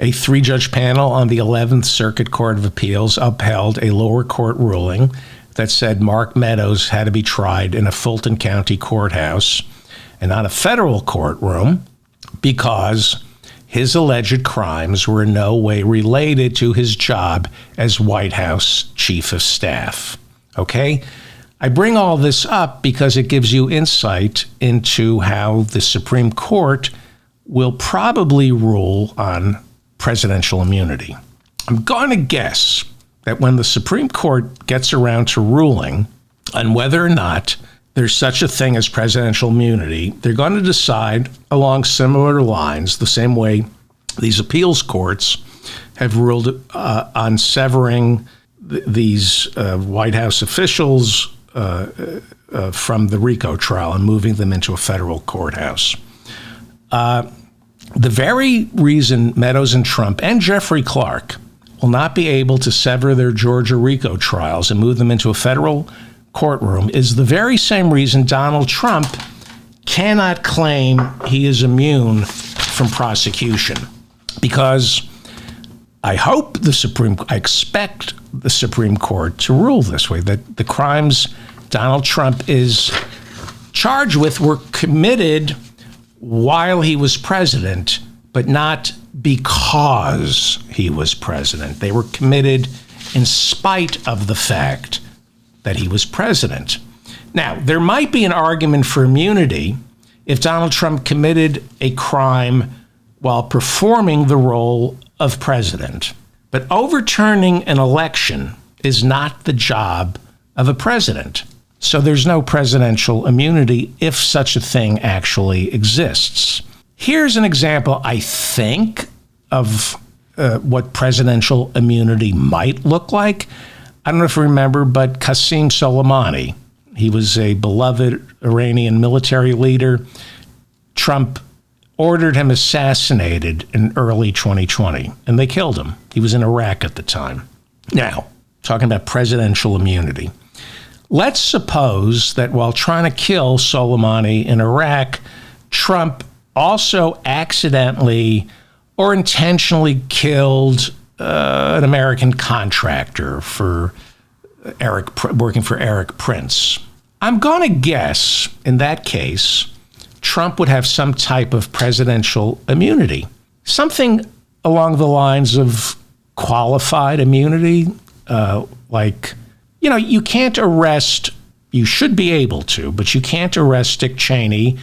A 3-judge panel on the 11th Circuit Court of Appeals upheld a lower court ruling that said Mark Meadows had to be tried in a Fulton County courthouse and not a federal courtroom because his alleged crimes were in no way related to his job as White House Chief of Staff. Okay? I bring all this up because it gives you insight into how the Supreme Court will probably rule on presidential immunity. I'm going to guess that when the Supreme Court gets around to ruling on whether or not there's such a thing as presidential immunity, they're going to decide along similar lines, the same way these appeals courts have ruled on severing these White House officials from the RICO trial and moving them into a federal courthouse. The very reason Meadows and Trump and Jeffrey Clark will not be able to sever their Georgia RICO trials and move them into a federal courtroom is the very same reason Donald Trump cannot claim he is immune from prosecution. Because I expect the Supreme Court to rule this way, that the crimes Donald Trump is charged with were committed while he was president, but not because he was president. They were committed in spite of the fact that he was president. Now, there might be an argument for immunity if Donald Trump committed a crime while performing the role of president. But overturning an election is not the job of a president. So there's no presidential immunity if such a thing actually exists. Here's an example, I think, of what presidential immunity might look like. I don't know if you remember, but Qasem Soleimani, he was a beloved Iranian military leader. Trump ordered him assassinated in early 2020, and they killed him. He was in Iraq at the time. Now, talking about presidential immunity. Let's suppose that while trying to kill Soleimani in Iraq, Trump also accidentally or intentionally killed an American contractor for working for Eric Prince. I'm going to guess in that case, Trump would have some type of presidential immunity, something along the lines of qualified immunity, you can't arrest, you should be able to, but you can't arrest Dick Cheney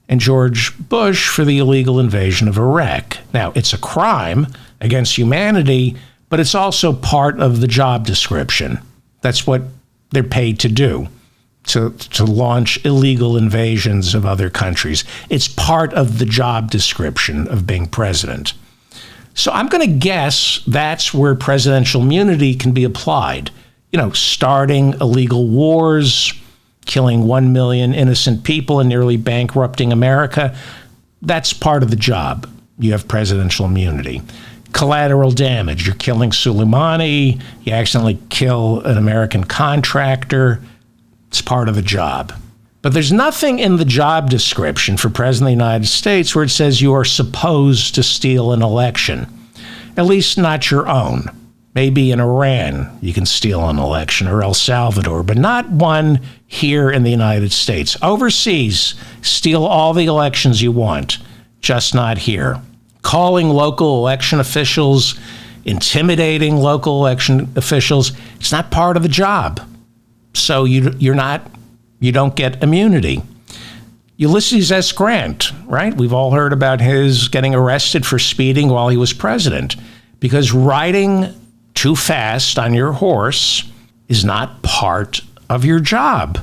and George Bush for the illegal invasion of Iraq. Now, it's a crime against humanity, but it's also part of the job description. That's what they're paid to do, to launch illegal invasions of other countries. It's part of the job description of being president. So I'm going to guess that's where presidential immunity can be applied. Starting illegal wars, killing 1 million innocent people and nearly bankrupting America. That's part of the job. You have presidential immunity. Collateral damage. You're killing Soleimani. You accidentally kill an American contractor. It's part of the job. But there's nothing in the job description for President of the United States where it says you are supposed to steal an election, at least not your own. Maybe in Iran you can steal an election, or El Salvador, but not one here in the United States. Overseas, steal all the elections you want, just not here. Calling local election officials, intimidating local election officials, it's not part of the job. So you don't get immunity. Ulysses S. Grant, right? We've all heard about his getting arrested for speeding while he was president, because riding too fast on your horse is not part of your job.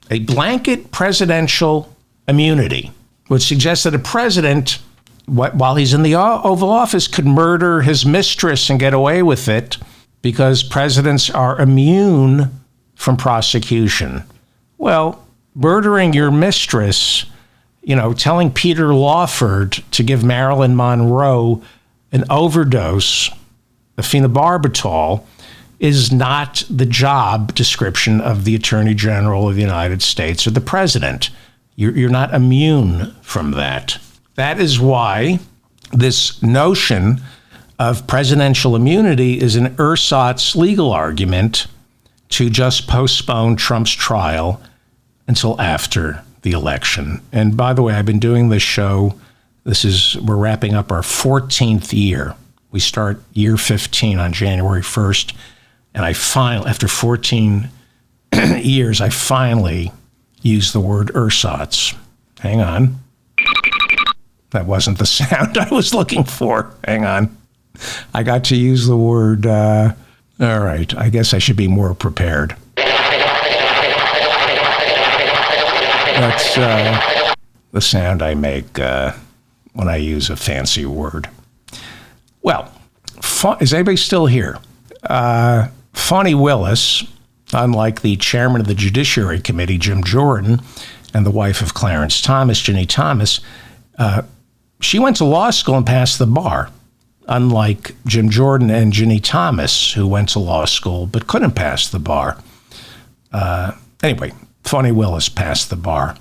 A blanket presidential immunity would suggest that a president, while he's in the Oval Office, could murder his mistress and get away with it because presidents are immune from prosecution. Well, murdering your mistress, telling Peter Lawford to give Marilyn Monroe an overdose of phenobarbital is not the job description of the Attorney General of the United States or the President. You're not immune from that. That is why this notion of presidential immunity is an ersatz legal argument to just postpone Trump's trial until after the election. And by the way, I've been doing this show. We're wrapping up our 14th year. We start year 15 on January 1st. And after 14 years, I finally used the word ersatz. Hang on. That wasn't the sound I was looking for. Hang on. I got to use the word, all right, I guess I should be more prepared. That's the sound I make when I use a fancy word. Well, is anybody still here? Fani Willis, unlike the chairman of the Judiciary Committee, Jim Jordan, and the wife of Clarence Thomas, Ginni Thomas, she went to law school and passed the bar, unlike Jim Jordan and Ginni Thomas, who went to law school but couldn't pass the bar. Anyway, Fani Willis passed the bar.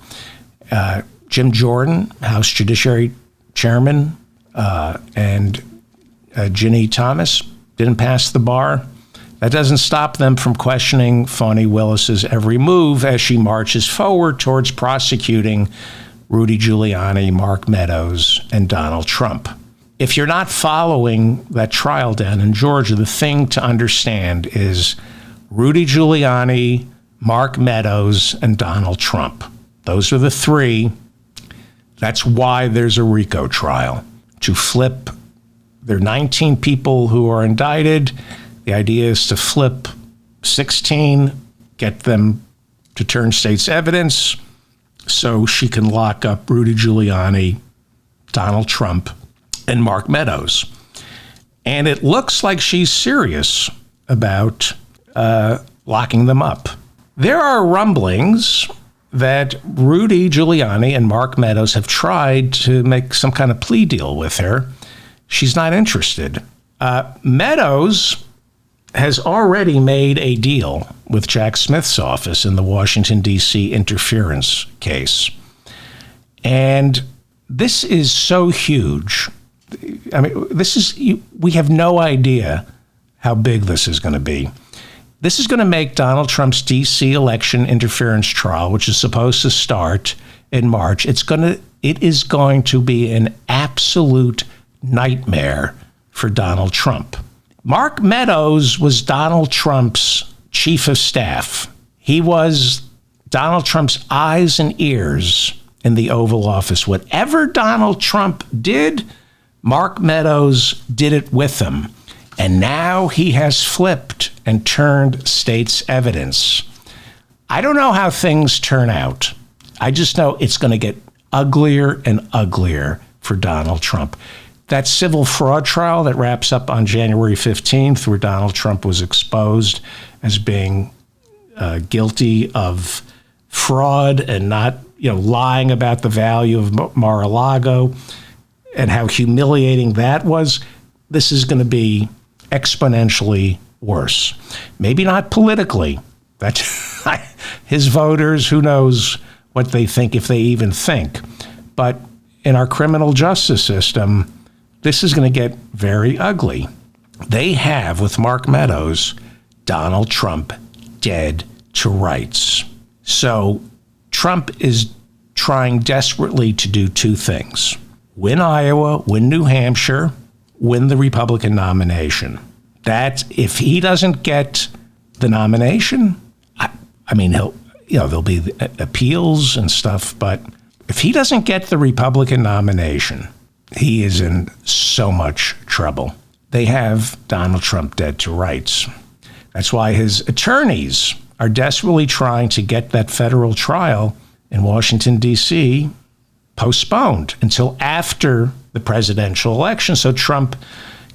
Jim Jordan, House Judiciary Chairman, and Ginni Thomas didn't pass the bar. That doesn't stop them from questioning Fani Willis's every move as she marches forward towards prosecuting Rudy Giuliani, Mark Meadows, and Donald Trump. If you're not following that trial down in Georgia, the thing to understand is Rudy Giuliani, Mark Meadows, and Donald Trump. Those are the three. That's why there's a RICO trial, to flip. There are 19 people who are indicted. The idea is to flip 16, get them to turn state's evidence so she can lock up Rudy Giuliani, Donald Trump, and Mark Meadows. And it looks like she's serious about locking them up. There are rumblings that Rudy Giuliani and Mark Meadows have tried to make some kind of plea deal with her. She's not interested. Meadows has already made a deal with Jack Smith's office in the Washington, D.C. interference case. And this is so huge. I mean, we have no idea how big this is going to be. This is going to make Donald Trump's D.C. election interference trial, which is supposed to start in March, it is going to be an absolute nightmare for Donald Trump. Mark Meadows was Donald Trump's chief of staff. He was Donald Trump's eyes and ears in the Oval Office. Whatever Donald Trump did, Mark Meadows did it with him. And now he has flipped and turned state's evidence. I don't know how things turn out. I just know it's going to get uglier and uglier for Donald Trump. That civil fraud trial that wraps up on January 15th, where Donald Trump was exposed as being guilty of fraud and not, lying about the value of Mar-a-Lago and how humiliating that was, this is going to be exponentially worse. Maybe not politically. That's his voters, who knows what they think, if they even think. But in our criminal justice system, this is going to get very ugly. They have, with Mark Meadows, Donald Trump dead to rights. So Trump is trying desperately to do two things: win Iowa, win New Hampshire, win the Republican nomination. That if he doesn't get the nomination, I mean, there'll be appeals and stuff, but if he doesn't get the Republican nomination, he is in so much trouble. They have Donald Trump dead to rights. That's why his attorneys are desperately trying to get that federal trial in Washington, D.C. postponed until after the presidential election, so Trump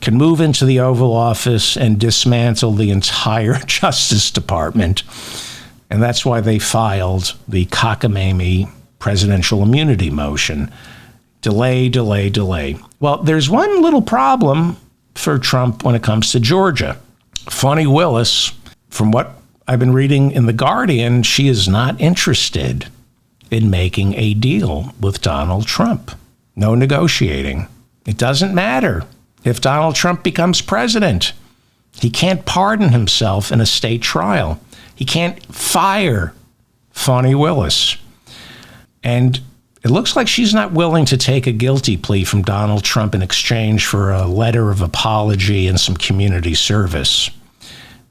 can move into the Oval Office and dismantle the entire Justice Department. And that's why they filed the cockamamie presidential immunity motion. Delay, delay, delay. Well, there's one little problem for Trump when it comes to Georgia. Fani Willis, from what I've been reading in The Guardian, she is not interested in making a deal with Donald Trump. No negotiating. It doesn't matter if Donald Trump becomes president. He can't pardon himself in a state trial. He can't fire Fani Willis. And it looks like she's not willing to take a guilty plea from Donald Trump in exchange for a letter of apology and some community service.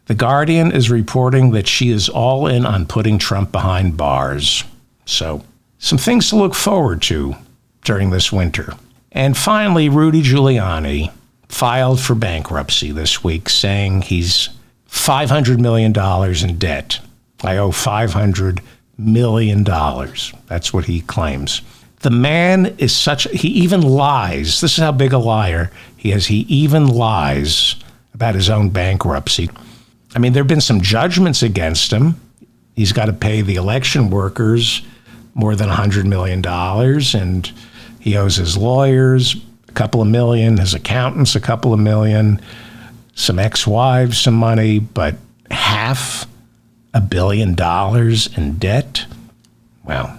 The Guardian is reporting that she is all in on putting Trump behind bars. So, some things to look forward to during this winter. And finally, Rudy Giuliani filed for bankruptcy this week, saying he's $500 million in debt. I owe $500 million. That's what he claims. The man is he even lies. This is how big a liar he is. He even lies about his own bankruptcy. I mean, there have been some judgments against him. He's got to pay the election workers more than $100 million, and he owes his lawyers a couple of million, his accountants a couple of million, some ex-wives some money, but $500 million in debt? Well,